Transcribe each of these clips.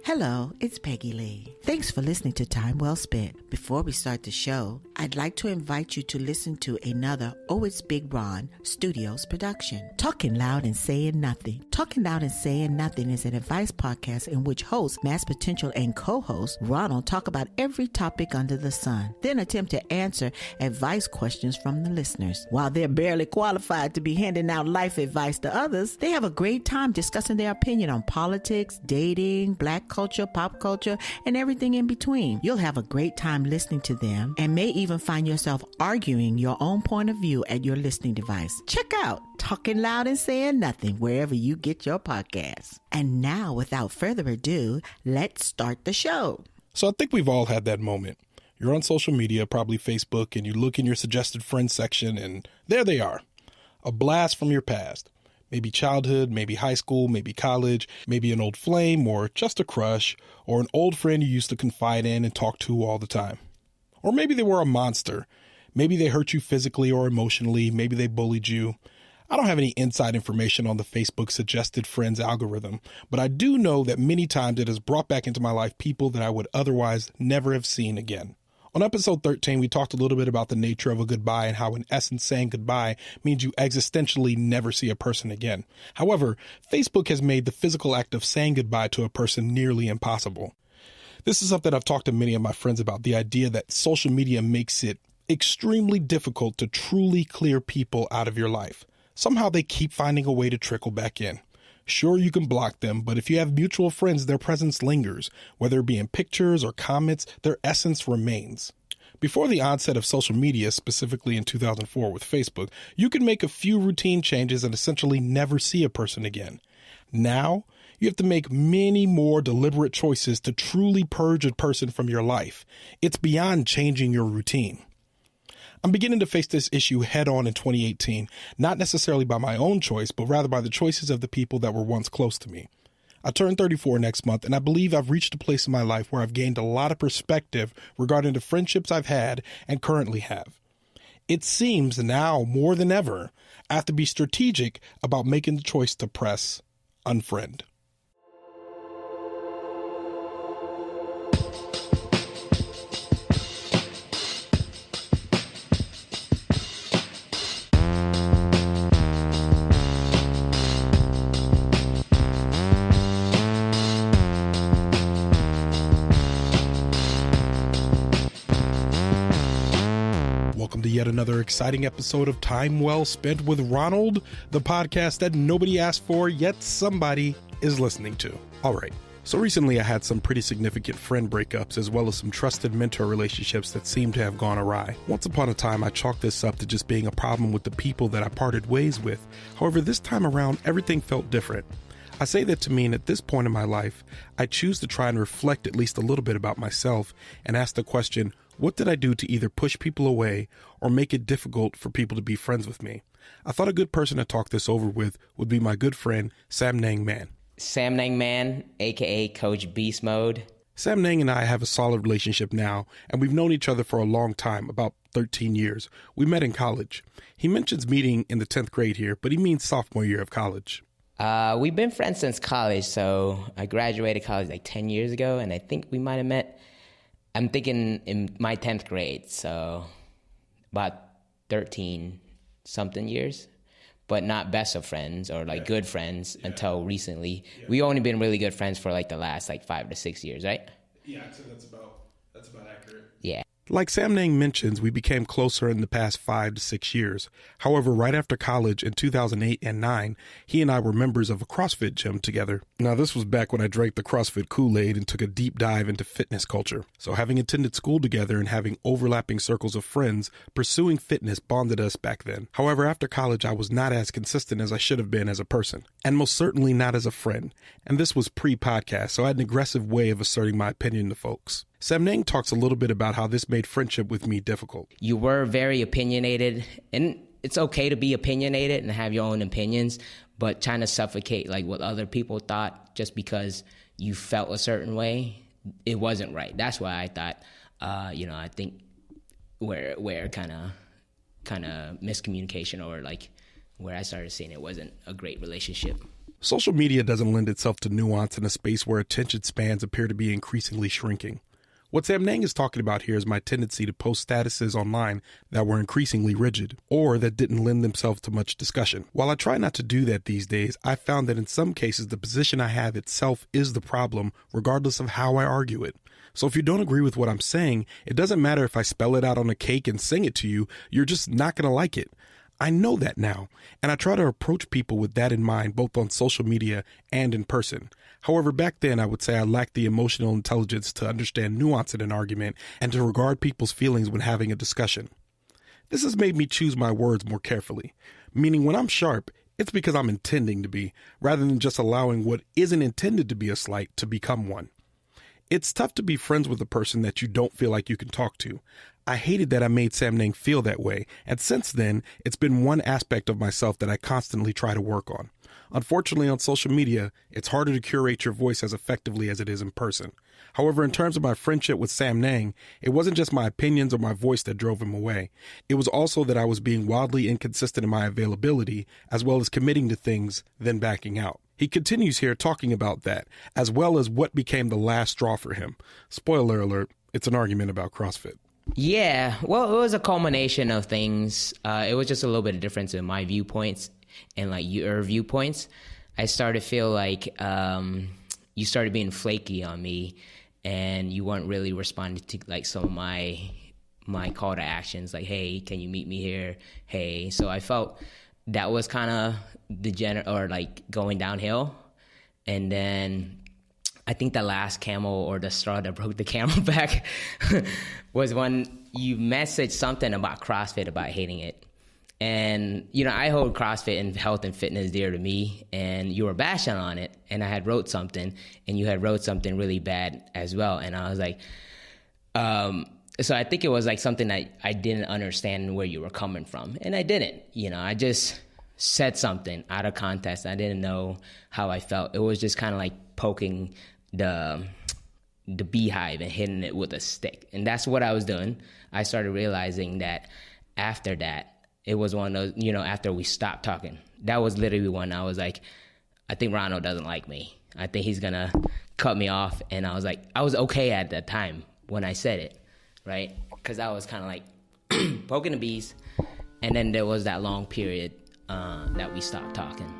Hello, it's Peggy Lee. Thanks for listening to Time Well Spent. Before we start the show, I'd like to invite you to listen to another OhitsBigRon Studios production, Talking Loud and Saying Nothing. Talking Loud and Saying Nothing is an advice podcast in which host, Mass Potential, and co-host Ronald talk about every topic under the sun, then attempt to answer advice questions from the listeners. While they're barely qualified to be handing out life advice to others, they have a great time discussing their opinion on politics, dating, black culture, pop culture, and everything in between. You'll have a great time listening to them and may even find yourself arguing your own point of view at your listening device. Check out Talking Loud and Saying Nothing wherever you get your podcasts. And now, without further ado, let's start the show. So I think we've all had that moment. You're on social media, probably Facebook, and you look in your suggested friends section, and there they are. A blast from your past. Maybe childhood, maybe high school, maybe college, maybe an old flame or just a crush, or an old friend you used to confide in and talk to all the time. Or maybe they were a monster. Maybe they hurt you physically or emotionally. Maybe they bullied you. I don't have any inside information on the Facebook suggested friends algorithm, but I do know that many times it has brought back into my life people that I would otherwise never have seen again. On episode 13, we talked a little bit about the nature of a goodbye and how in essence saying goodbye means you existentially never see a person again. However, Facebook has made the physical act of saying goodbye to a person nearly impossible. This is something I've talked to many of my friends about, the idea that social media makes it extremely difficult to truly clear people out of your life. Somehow they keep finding a way to trickle back in. Sure, you can block them, but if you have mutual friends, their presence lingers. Whether it be in pictures or comments, their essence remains. Before the onset of social media, specifically in 2004 with Facebook, you could make a few routine changes and essentially never see a person again. Now, you have to make many more deliberate choices to truly purge a person from your life. It's beyond changing your routine. I'm beginning to face this issue head on in 2018, not necessarily by my own choice, but rather by the choices of the people that were once close to me. I turn 34 next month, and I believe I've reached a place in my life where I've gained a lot of perspective regarding the friendships I've had and currently have. It seems now more than ever, I have to be strategic about making the choice to press unfriend. Welcome to yet another exciting episode of Time Well Spent with Ronald, the podcast that nobody asked for, yet somebody is listening to. All right, so recently I had some pretty significant friend breakups as well as some trusted mentor relationships that seem to have gone awry. Once upon a time, I chalked this up to just being a problem with the people that I parted ways with. However, this time around, everything felt different. I say that to mean at this point in my life, I choose to try and reflect at least a little bit about myself and ask the question, what did I do to either push people away or make it difficult for people to be friends with me? I thought a good person to talk this over with would be my good friend, Samnang Man. Samnang Man, a.k.a. Coach Beast Mode. Samnang and I have a solid relationship now, and we've known each other for a long time, about 13 years. We met in college. He mentions meeting in the 10th grade here, but he means sophomore year of college. We've been friends since college, so I graduated college like 10 years ago, and I think we might have met, I'm thinking in my 10th grade, so about 13-something years, but not best of friends or like good friends until recently. Yeah. We've only been really good friends for like the last like 5 to 6 years, right? Yeah, I'd say that's about accurate. Yeah. Like Samnang mentions, we became closer in the past 5 to 6 years. However, right after college in 2008 and 9, he and I were members of a CrossFit gym together. Now, this was back when I drank the CrossFit Kool-Aid and took a deep dive into fitness culture. So having attended school together and having overlapping circles of friends, pursuing fitness bonded us back then. However, after college, I was not as consistent as I should have been as a person, and most certainly not as a friend. And this was pre-podcast, so I had an aggressive way of asserting my opinion to folks. Samnang talks a little bit about how this made friendship with me difficult. You were very opinionated, and it's okay to be opinionated and have your own opinions, but trying to suffocate like what other people thought just because you felt a certain way, it wasn't right. That's why I thought, I think where kind of miscommunication or like where I started seeing it wasn't a great relationship. Social media doesn't lend itself to nuance in a space where attention spans appear to be increasingly shrinking. What Samnang is talking about here is my tendency to post statuses online that were increasingly rigid, or that didn't lend themselves to much discussion. While I try not to do that these days, I found that in some cases the position I have itself is the problem, regardless of how I argue it. So if you don't agree with what I'm saying, it doesn't matter if I spell it out on a cake and sing it to you, you're just not going to like it. I know that now, and I try to approach people with that in mind, both on social media and in person. However, back then I would say I lacked the emotional intelligence to understand nuance in an argument and to regard people's feelings when having a discussion. This has made me choose my words more carefully, meaning when I'm sharp, it's because I'm intending to be, rather than just allowing what isn't intended to be a slight to become one. It's tough to be friends with a person that you don't feel like you can talk to. I hated that I made Samnang feel that way, and since then, it's been one aspect of myself that I constantly try to work on. Unfortunately, on social media, it's harder to curate your voice as effectively as it is in person. However, in terms of my friendship with Samnang, it wasn't just my opinions or my voice that drove him away. It was also that I was being wildly inconsistent in my availability, as well as committing to things, then backing out. He continues here talking about that, as well as what became the last straw for him. Spoiler alert, it's an argument about CrossFit. Yeah, well, it was a culmination of things. It was just a little bit of difference in my viewpoints and like your viewpoints. I started to feel like you started being flaky on me, and you weren't really responding to like some of my call to actions, like, hey, can you meet me here? Hey, so I felt that was kind of going downhill. And then I think the last camel or the straw that broke the camel back was when you messaged something about CrossFit, about hating it. And, you know, I hold CrossFit and health and fitness dear to me, and you were bashing on it, and I had wrote something, and you had wrote something really bad as well. And I was like, so I think it was like something that I didn't understand where you were coming from. And I didn't, you know, I just said something out of context. I didn't know how I felt. It was just kind of like poking the beehive and hitting it with a stick. And that's what I was doing. I started realizing that after that, it was one of those, you know, after we stopped talking, that was literally when I was like, I think Ronald doesn't like me. I think he's going to cut me off. And I was like, I was okay at that time when I said it, right? Because I was kind of like poking the bees. And then there was that long period that we stopped talking.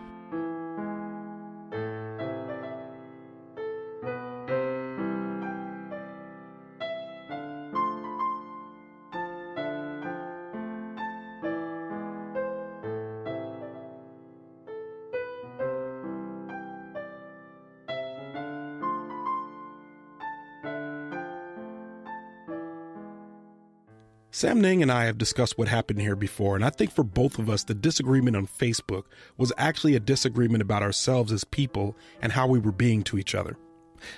Samnang and I have discussed what happened here before, and I think for both of us, the disagreement on Facebook was actually a disagreement about ourselves as people and how we were being to each other.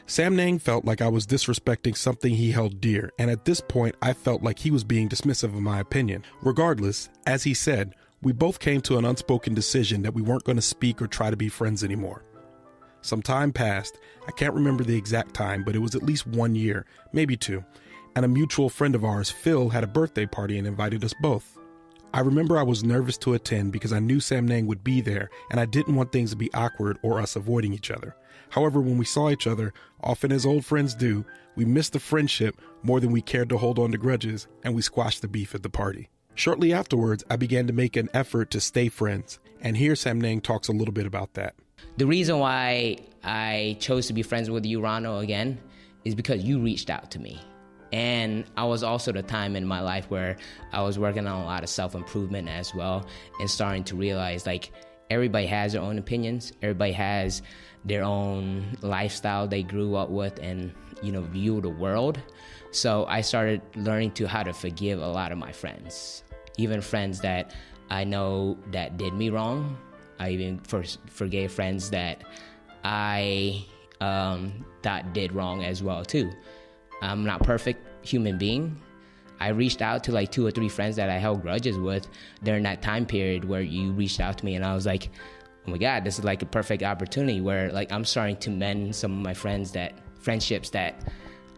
Samnang felt like I was disrespecting something he held dear, and at this point, I felt like he was being dismissive of my opinion. Regardless, as he said, we both came to an unspoken decision that we weren't going to speak or try to be friends anymore. Some time passed. I can't remember the exact time, but it was at least 1 year, maybe 2. And a mutual friend of ours, Phil, had a birthday party and invited us both. I remember I was nervous to attend because I knew Samnang would be there, and I didn't want things to be awkward or us avoiding each other. However, when we saw each other, often as old friends do, we missed the friendship more than we cared to hold on to grudges, and we squashed the beef at the party. Shortly afterwards, I began to make an effort to stay friends, and here Samnang talks a little bit about that. The reason why I chose to be friends with you, Ronald, again, is because you reached out to me. And I was also the time in my life where I was working on a lot of self-improvement as well, and starting to realize like everybody has their own opinions. Everybody has their own lifestyle they grew up with and, you know, view the world. So I started learning how to forgive a lot of my friends, even friends that I know that did me wrong. I even forgave friends that I thought did wrong as well too. I'm not a perfect human being. I reached out to like 2 or 3 friends that I held grudges with during that time period where you reached out to me, and I was like, oh my God, this is like a perfect opportunity where like I'm starting to mend some of my friendships that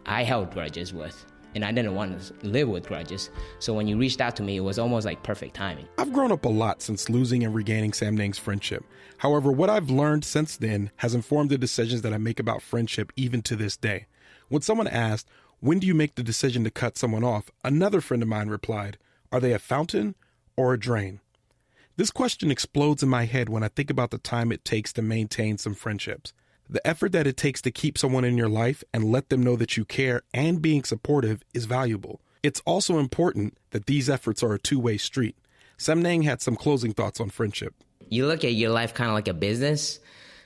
I held grudges with. and I didn't want to live with grudges. So when you reached out to me, it was almost like perfect timing. I've grown up a lot since losing and regaining Samnang's friendship. However, what I've learned since then has informed the decisions that I make about friendship even to this day. When someone asked, when do you make the decision to cut someone off? Another friend of mine replied, are they a fountain or a drain? This question explodes in my head when I think about the time it takes to maintain some friendships. The effort that it takes to keep someone in your life and let them know that you care and being supportive is valuable. It's also important that these efforts are a two-way street. Samnang had some closing thoughts on friendship. You look at your life kind of like a business.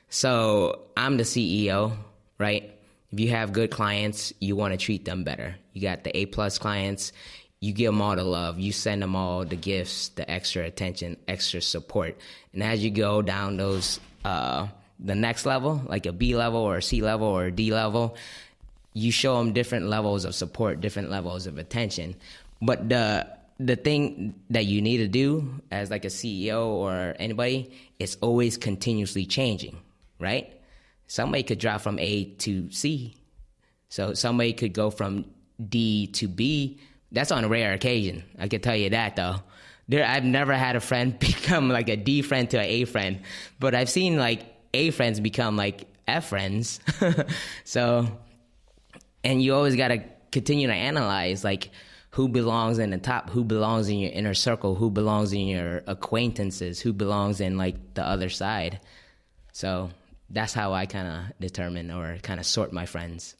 So I'm the CEO, right? If you have good clients, you want to treat them better. You got the A-plus clients, you give them all the love. You send them all the gifts, the extra attention, extra support. And as you go down those the next level, like a B level or a C level or a D level, you show them different levels of support, different levels of attention. But the thing that you need to do as like a CEO or anybody is always continuously changing, right? Somebody could drop from A to C. So somebody could go from D to B. That's on a rare occasion. I can tell you that, though. I've never had a friend become like a D friend to an A friend, but I've seen like A friends become like F friends. So, and you always got to continue to analyze like who belongs in the top, who belongs in your inner circle, who belongs in your acquaintances, who belongs in like the other side. So that's how I kind of determine or kind of sort my friends.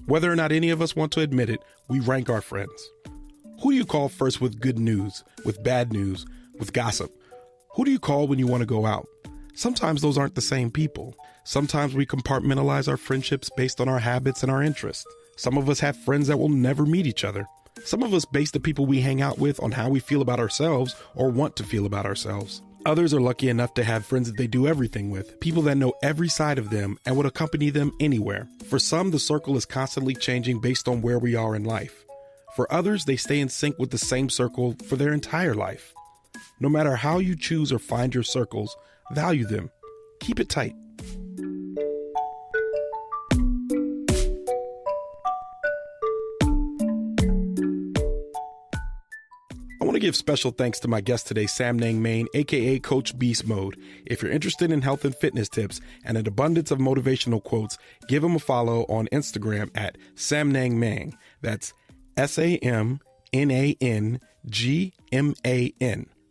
Whether or not any of us want to admit it, we rank our friends. Who do you call first with good news, with bad news, with gossip? Who do you call when you want to go out? Sometimes those aren't the same people. Sometimes we compartmentalize our friendships based on our habits and our interests. Some of us have friends that will never meet each other. Some of us base the people we hang out with on how we feel about ourselves or want to feel about ourselves. Others are lucky enough to have friends that they do everything with, people that know every side of them and would accompany them anywhere. For some, the circle is constantly changing based on where we are in life. For others, they stay in sync with the same circle for their entire life. No matter how you choose or find your circles, value them. Keep it tight. I want to give special thanks to my guest today, Samnang Main, aka Coach Beast Mode. If you're interested in health and fitness tips and an abundance of motivational quotes, give him a follow on Instagram at Samnang Mang. That's SAMNANGMAN.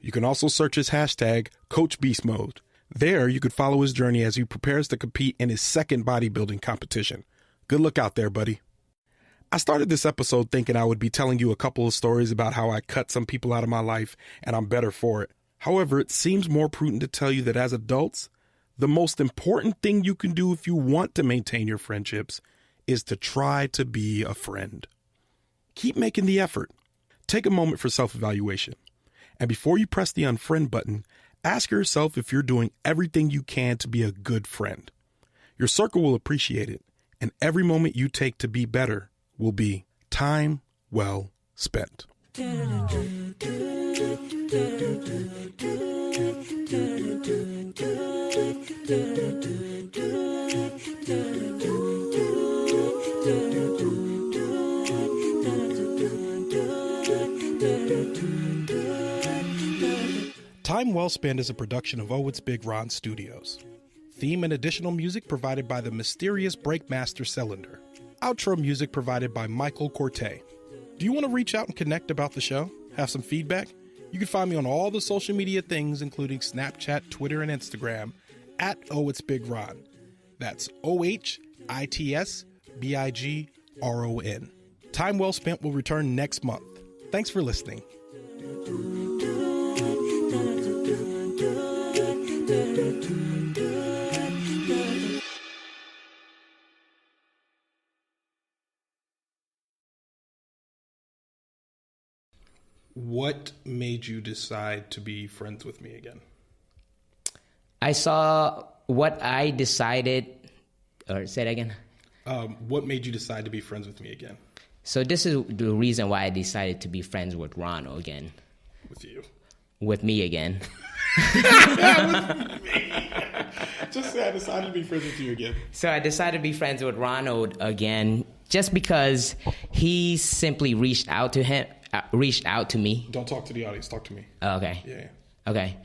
You can also search his hashtag Coach Beast Mode. There, you could follow his journey as he prepares to compete in his second bodybuilding competition. Good luck out there, buddy. I started this episode thinking I would be telling you a couple of stories about how I cut some people out of my life and I'm better for it. However, it seems more prudent to tell you that as adults, the most important thing you can do if you want to maintain your friendships is to try to be a friend. Keep making the effort. Take a moment for self-evaluation. And before you press the unfriend button, ask yourself if you're doing everything you can to be a good friend. Your circle will appreciate it, and every moment you take to be better will be time well spent. Time Well Spent is a production of OhitsBigRon Studios. Theme and additional music provided by the mysterious Breakmaster Cylinder. Outro music provided by Michael Corte. Do you want to reach out and connect about the show? Have some feedback? You can find me on all the social media things, including Snapchat, Twitter, and Instagram, at OhitsBigRon. That's OhitsBigRon. Time Well Spent will return next month. Thanks for listening. What made you decide to be friends with me again? I saw what I decided, or say it again. What made you decide to be friends with me again? So this is the reason why I decided to be friends with Ronald again. With you. With me again. Just say I decided to be friends with you again. So I decided to be friends with Ronald again just because he simply reached out to me. Don't talk to the audience. Talk to me. Okay. Yeah. Okay.